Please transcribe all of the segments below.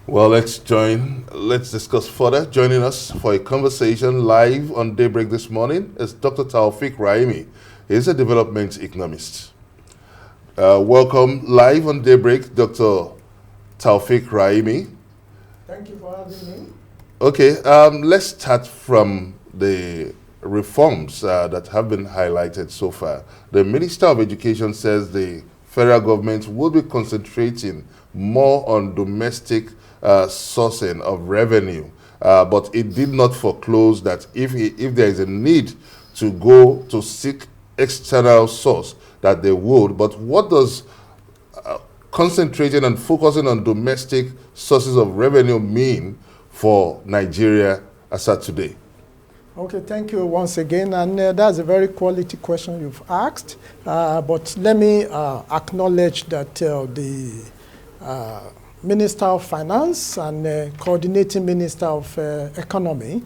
Well, let's discuss further. Joining us for a conversation live on Daybreak this morning is Dr. Taufik Raimi. He's a development economist. Welcome live on Daybreak, Dr. Taufik Raimi. Thank you for having me. Okay, let's start from the reforms that have been highlighted so far. The Minister of Education says the federal government will be concentrating more on domestic sourcing of revenue, but it did not foreclose that if there is a need to go to seek external source, that they would. But what does concentrating and focusing on domestic sources of revenue mean for Nigeria as of today? Okay, thank you once again, and that's a very quality question you've asked. But let me acknowledge that the Minister of Finance and Coordinating Minister of Economy,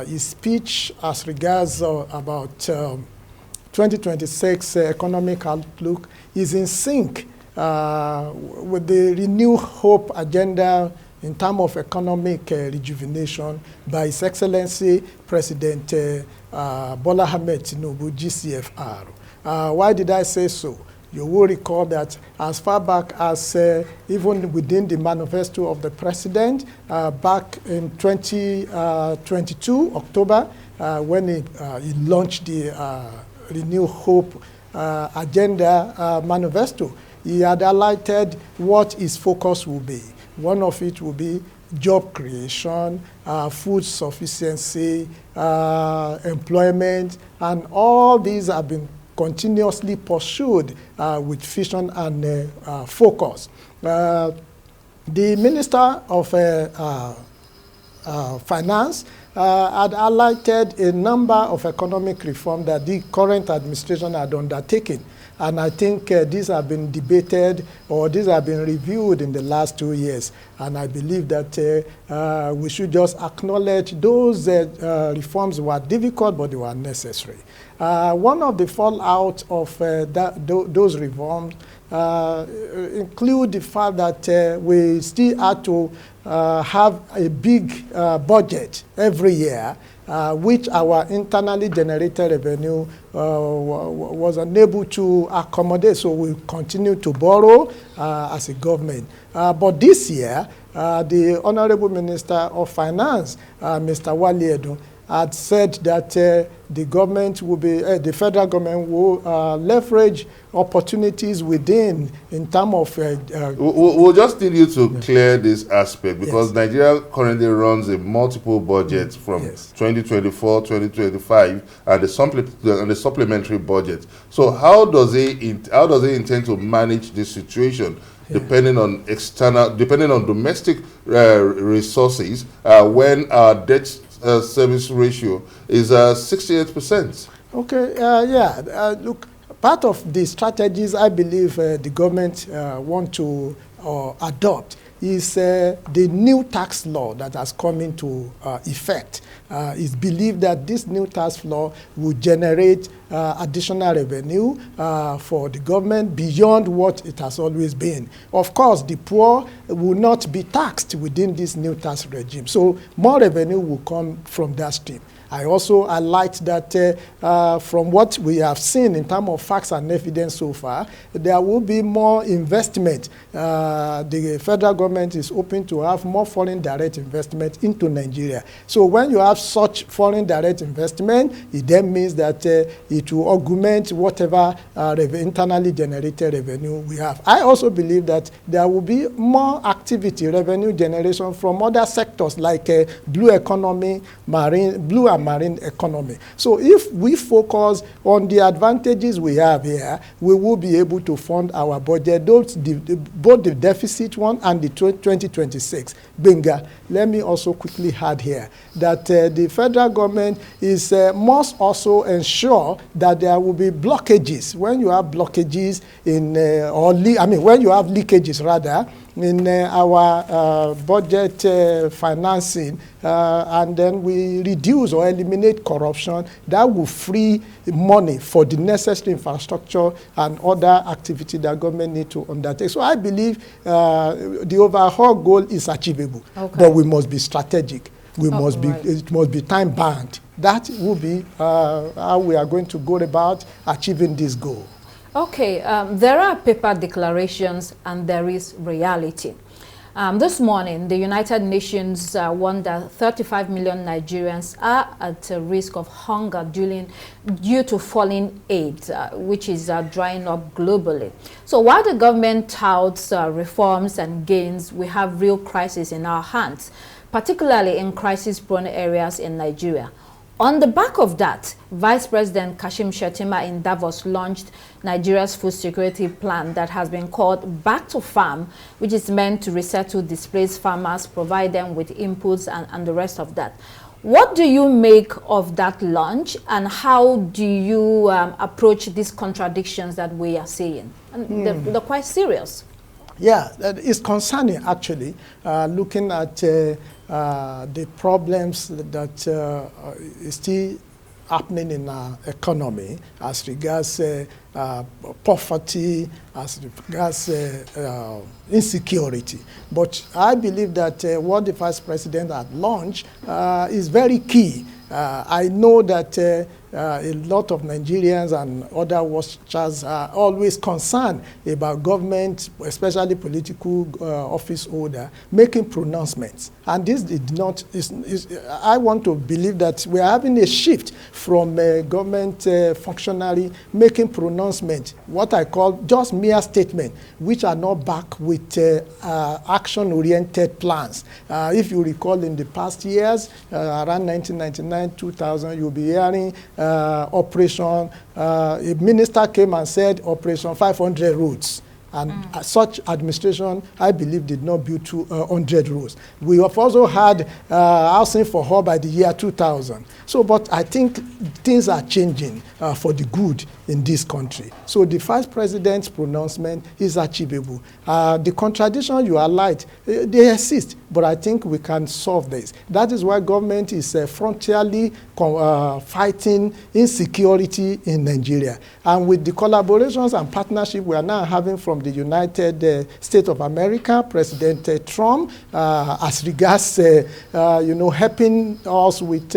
his speech as regards about 2026 economic outlook is in sync with the Renew Hope agenda in terms of economic rejuvenation by His Excellency President Bola Ahmed Tinubu, GCFR. Why did I say so? You will recall that as far back as even within the manifesto of the President, back in 2022, October, when he launched the Renew Hope agenda manifesto, he had highlighted what his focus will be. One of it will be job creation, food sufficiency, employment, and all these have been continuously pursued with vision and focus. The Minister of Finance had highlighted a number of economic reforms that the current administration had undertaken. And I think these have been debated or these have been reviewed in the last 2 years. And I believe that we should just acknowledge those reforms were difficult, but they were necessary. One of the fallout of those reforms include the fact that we still had to have a big budget every year, which our internally generated revenue was unable to accommodate. So we continue to borrow as a government. But this year, the Honorable Minister of Finance, Mr. Wale Edun, had said that the government will be, the federal government will leverage opportunities within in terms of... we'll just need you to clear this aspect, because Nigeria currently runs a multiple budget from 2024, 2025, and the supplementary budget. So how does he intend to manage this situation? Depending on domestic resources, when our debt service ratio is 68%. Okay, look, part of the strategies I believe the government want to adopt is the new tax law that has come into effect. It's believed that this new tax law will generate additional revenue for the government beyond what it has always been. Of course, the poor will not be taxed within this new tax regime, so more revenue will come from that stream. I also highlight that from what we have seen in terms of facts and evidence so far, there will be more investment. The federal government is hoping to have more foreign direct investment into Nigeria. So when you have such foreign direct investment, it then means that it will augment whatever internally generated revenue we have. I also believe that there will be more activity, revenue generation from other sectors like blue economy, blue and marine economy. So if we focus on the advantages we have here, we will be able to fund our budget, both the deficit one and the 2026. Benga, let me also quickly add here that the federal government must also ensure that there will be blockages. When you have blockages when you have leakages rather, in our budget financing, and then we reduce or eliminate corruption, that will free money for the necessary infrastructure and other activity that government need to undertake. So I believe the overall goal is achievable, but we must be strategic. We must be, it must be time bound. That will be how we are going to go about achieving this goal. Okay, there are paper declarations and there is reality. This morning, the United Nations warned that 35 million Nigerians are at risk of hunger due to falling aid, which is drying up globally. So while the government touts reforms and gains, we have real crises in our hands, particularly in crisis-prone areas in Nigeria. On the back of that, Vice President Kashim Shettima in Davos launched Nigeria's food security plan that has been called Back to Farm, which is meant to resettle displaced farmers, provide them with inputs and the rest of that. What do you make of that launch, and how do you approach these contradictions that we are seeing? And they're quite serious. Yeah, it's concerning actually, looking at the problems that is still happening in our economy as regards poverty, as regards insecurity. But I believe that what the Vice President had launched is very key. I know that a lot of Nigerians and other watchers are always concerned about government, especially political office holder, making pronouncements. And this did not, I want to believe that we are having a shift from government functionary making pronouncements, what I call just mere statements, which are not backed with action-oriented plans. If you recall in the past years, around 1999, 2000, you'll be hearing operation, a minister came and said operation 500 roads. And such administration, I believe, did not build 200 roads. We have also had housing for all by the year 2000. So, but I think things are changing for the good in this country. So the Vice President's pronouncement is achievable. The contradiction you highlight, they exist, but I think we can solve this. That is why government is frontally fighting insecurity in Nigeria. And with the collaborations and partnership we are now having from the United States of America, President Trump, as regards, helping us with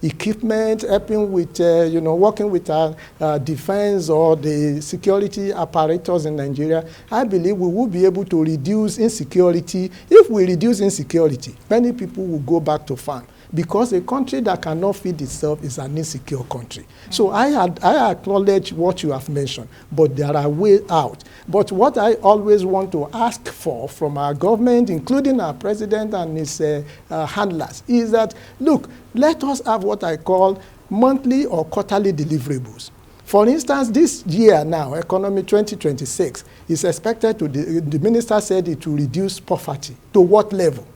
equipment, helping with, working with our defense or the security apparatus in Nigeria, I believe we will be able to reduce insecurity. If we reduce insecurity, many people will go back to farm. Because a country that cannot feed itself is an insecure country. So I acknowledge what you have mentioned, but there are ways out. But what I always want to ask for from our government, including our president and his handlers, is that, look, let us have what I call monthly or quarterly deliverables. For instance, this year now, Economy 2026, is expected to, the minister said it will reduce poverty. To what level?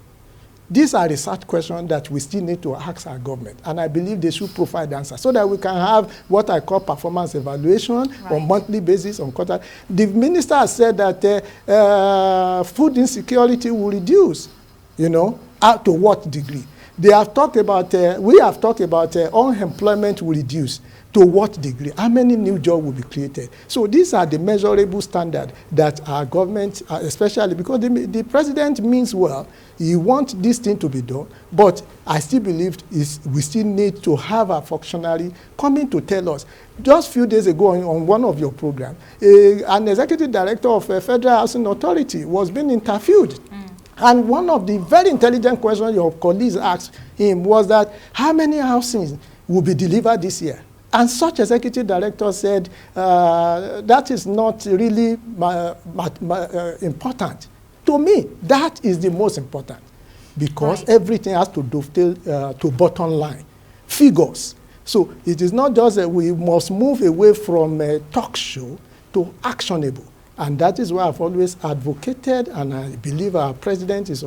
These are research questions that we still need to ask our government, and I believe they should provide answers so that we can have what I call performance evaluation on monthly basis, on quarter. The minister has said that food insecurity will reduce, to what degree? They have talked about, we have talked about unemployment will reduce. To what degree? How many new jobs will be created? So these are the measurable standards that our government, especially because the president means well, he wants this thing to be done, but I still believe we still need to have a functionary coming to tell us. Just a few days ago on one of your programs, an executive director of a Federal Housing Authority was being interviewed. And one of the very intelligent questions your colleagues asked him was that, how many housing will be delivered this year? And such executive director said, that is not really important. To me, that is the most important, because everything has to dovetail to bottom line, figures. So it is not just that we must move away from a talk show to actionable. And that is why I've always advocated, and I believe our president is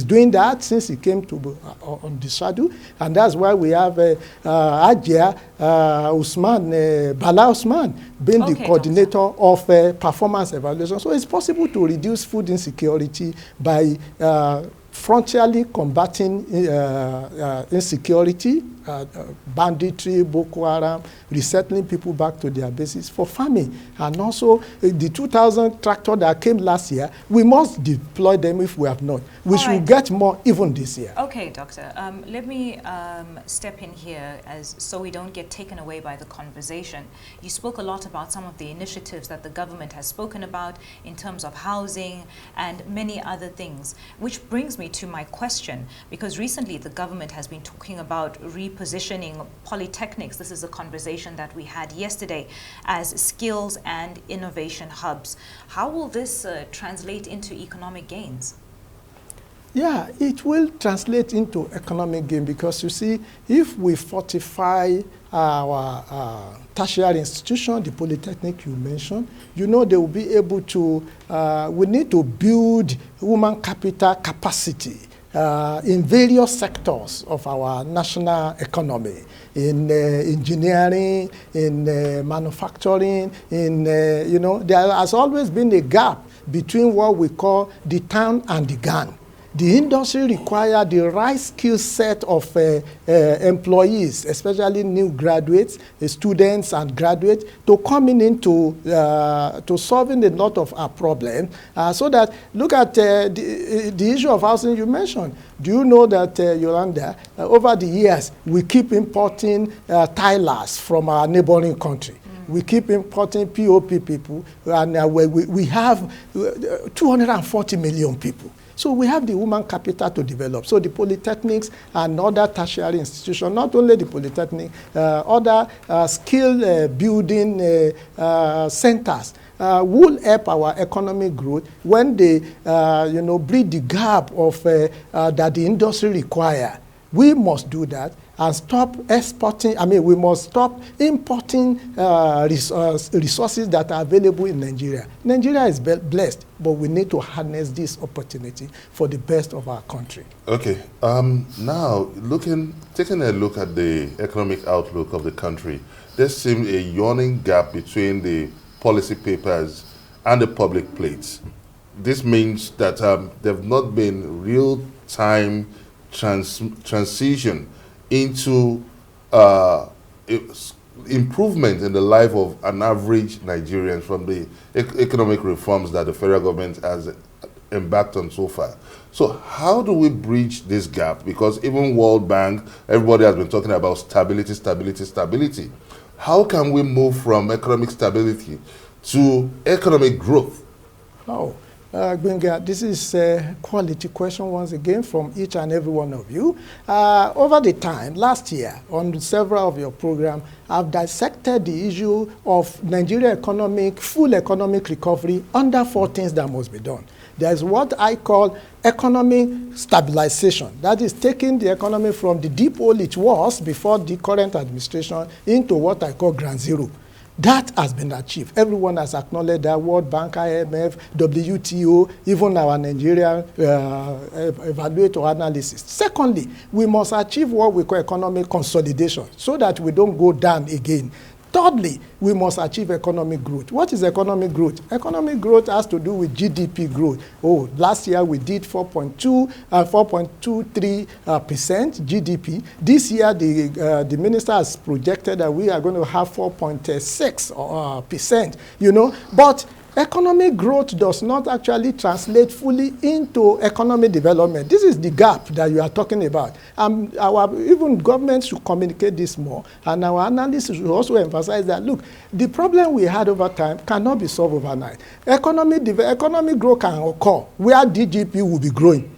doing that since he came to on the shadow. And that's why we have Ajia Bala Usman being the coordinator of performance evaluation. So it's possible to reduce food insecurity by frontally combating insecurity, banditry, Boko Haram, resettling people back to their bases for farming. And also the 2,000 tractors that came last year, we must deploy them if we have not. We should get more even this year. Okay, Doctor. Let me step in here so we don't get taken away by the conversation. You spoke a lot about some of the initiatives that the government has spoken about in terms of housing and many other things, which brings me to my question, because recently the government has been talking about repositioning Polytechnics. This is a conversation that we had yesterday as skills and innovation hubs. How will this translate into economic gains? Yeah, it will translate into economic gain, because you see, if we fortify our tertiary institution, the Polytechnic you mentioned, you know they will be able to, we need to build human capital capacity in various sectors of our national economy, in engineering, in manufacturing, in, there has always been a gap between what we call the town and the gun. The industry requires the right skill set of employees, especially new graduates, students and graduates, to coming into to solving a lot of our problems. So that, look at the issue of housing you mentioned. Do you know that, Yolanda, over the years, we keep importing tilers from our neighboring country? We keep importing POP people, and we have 240 million people. So we have the human capital to develop. So the Polytechnics and other tertiary institutions, not only the Polytechnic, other skill building centers will help our economic growth when they, bridge the gap of that the industry requires. We must do that and stop exporting. We must stop importing resources that are available in Nigeria. Nigeria is blessed, but we need to harness this opportunity for the best of our country. Okay. Now, taking a look at the economic outlook of the country, there seems a yawning gap between the policy papers and the public plates. This means that there have not been real-time transition into improvement in the life of an average Nigerian from the economic reforms that the federal government has embarked on so far. So how do we bridge this gap? Because even World Bank, everybody has been talking about stability, stability, stability. How can we move from economic stability to economic growth? Gbenga, this is a quality question once again from each and every one of you. Over the time, last year, on several of your programs, I've dissected the issue of Nigeria full economic recovery under 4 things that must be done. There's what I call economic stabilization. That is taking the economy from the deep hole it was before the current administration into what I call ground zero. That has been achieved. Everyone has acknowledged that. World Bank, IMF, WTO, even our Nigerian evaluator analysis. Secondly, we must achieve what we call economic consolidation so that we don't go down again. Thirdly, we must achieve economic growth. What is economic growth? Economic growth has to do with GDP growth. Last year we did 4.23% GDP. This year the minister has projected that we are going to have 4.6%. But economic growth does not actually translate fully into economic development. This is the gap that you are talking about. Even governments should communicate this more, and our analysis should also emphasize that, look, the problem we had over time cannot be solved overnight. Economic growth can occur where GDP will be growing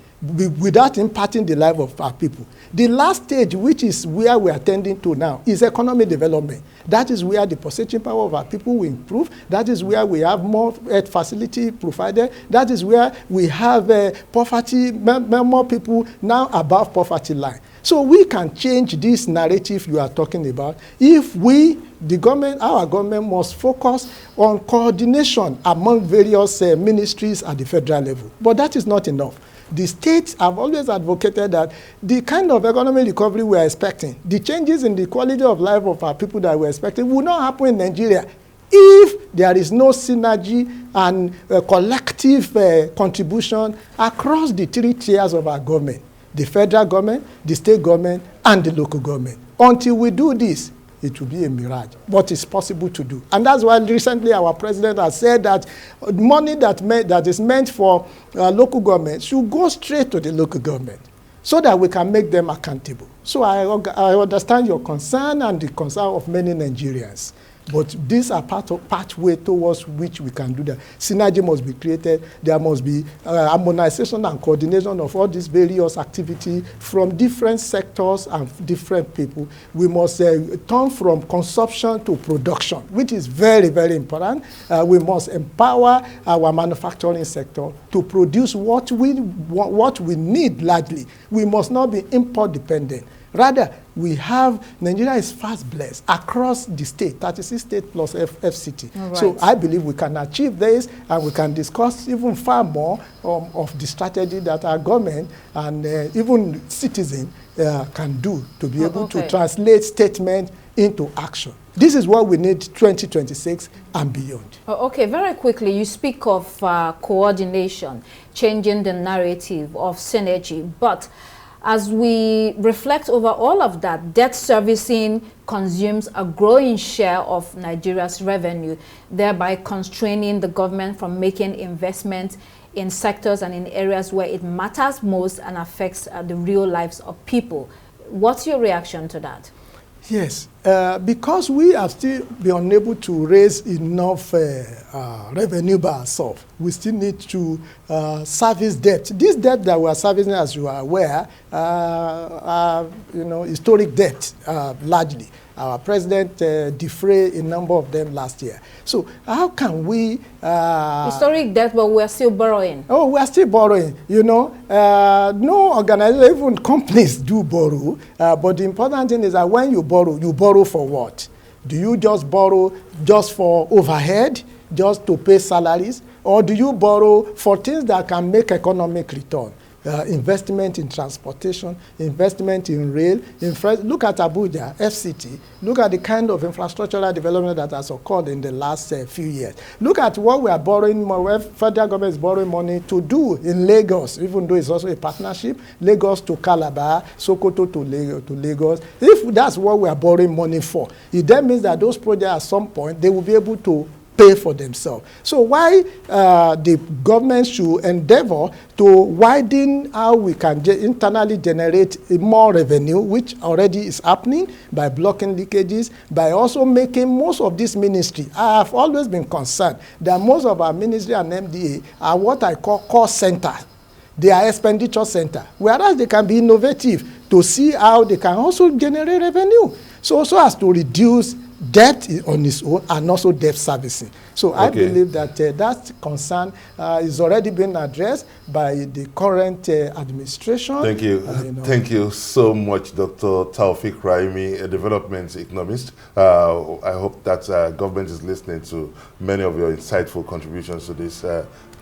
without impacting the life of our people. The last stage, which is where we are tending to now, is economic development. That is where the purchasing power of our people will improve. That is where we have more health facility provided. That is where we have poverty, more people now above poverty line. So we can change this narrative you are talking about if we, the government, our government must focus on coordination among various ministries at the federal level. But that is not enough. The states have always advocated that the kind of economic recovery we are expecting, the changes in the quality of life of our people that we are expecting will not happen in Nigeria if there is no synergy and collective contribution across the three tiers of our government: the federal government, the state government, and the local government. Until we do this, it will be a mirage, but it's possible to do. And that's why recently our president has said that money that is meant for local government should go straight to the local government so that we can make them accountable. So I understand your concern and the concern of many Nigerians. But these are pathway towards which we can do that. Synergy must be created. There must be harmonization and coordination of all these various activities from different sectors and different people. We must turn from consumption to production, which is very, very important. We must empower our manufacturing sector to produce what we need largely. We must not be import dependent. Rather, Nigeria is fast blessed across the state, 36 states plus FCT. Right. So I believe we can achieve this, and we can discuss even far more of the strategy that our government and even citizens can do to be able to translate statements into action. This is what we need 2026 and beyond. Okay, very quickly, you speak of coordination, changing the narrative of synergy, but as we reflect over all of that, debt servicing consumes a growing share of Nigeria's revenue, thereby constraining the government from making investments in sectors and in areas where it matters most and affects the real lives of people. What's your reaction to that? Yes, because we have still been unable to raise enough revenue by ourselves, we still need to service debt. This debt that we are servicing, as you are aware, are historic debt largely. Our president defrayed a number of them last year. So how can we... historic debt, but we are still borrowing. Oh, we are still borrowing. No organization, even companies do borrow. But the important thing is that when you borrow for what? Do you just borrow just for overhead, just to pay salaries? Or do you borrow for things that can make economic return? Investment in transportation, investment in rail. Look at Abuja, FCT. Look at the kind of infrastructural development that has occurred in the last few years. Look at what we are borrowing, where federal government is borrowing money to do in Lagos, even though it's also a partnership, Lagos to Calabar, Sokoto to Lagos. If that's what we are borrowing money for, it then means that those projects at some point, they will be able to pay for themselves. So why the government should endeavor to widen how we can internally generate more revenue, which already is happening by blocking leakages, by also making most of this ministry. I have always been concerned that most of our ministry and MDA are what I call cost centers. They are expenditure center, whereas they can be innovative to see how they can also generate revenue. So as to reduce debt on its own and also debt servicing. So I believe that that concern is already being addressed by the current administration. Thank you. Thank you so much, Dr. Taufik Raimi, a development economist. I hope that government is listening to many of your insightful contributions to this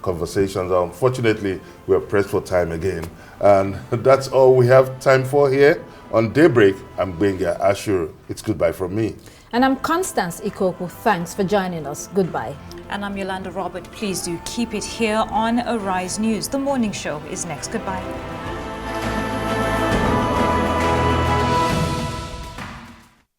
conversations. Unfortunately, we're pressed for time again. And that's all we have time for here on Daybreak. I'm Benga Ashur. It's goodbye from me. And I'm Constance Ikoku. Thanks for joining us. Goodbye. And I'm Yolanda Robert. Please do keep it here on Arise News. The morning show is next. Goodbye.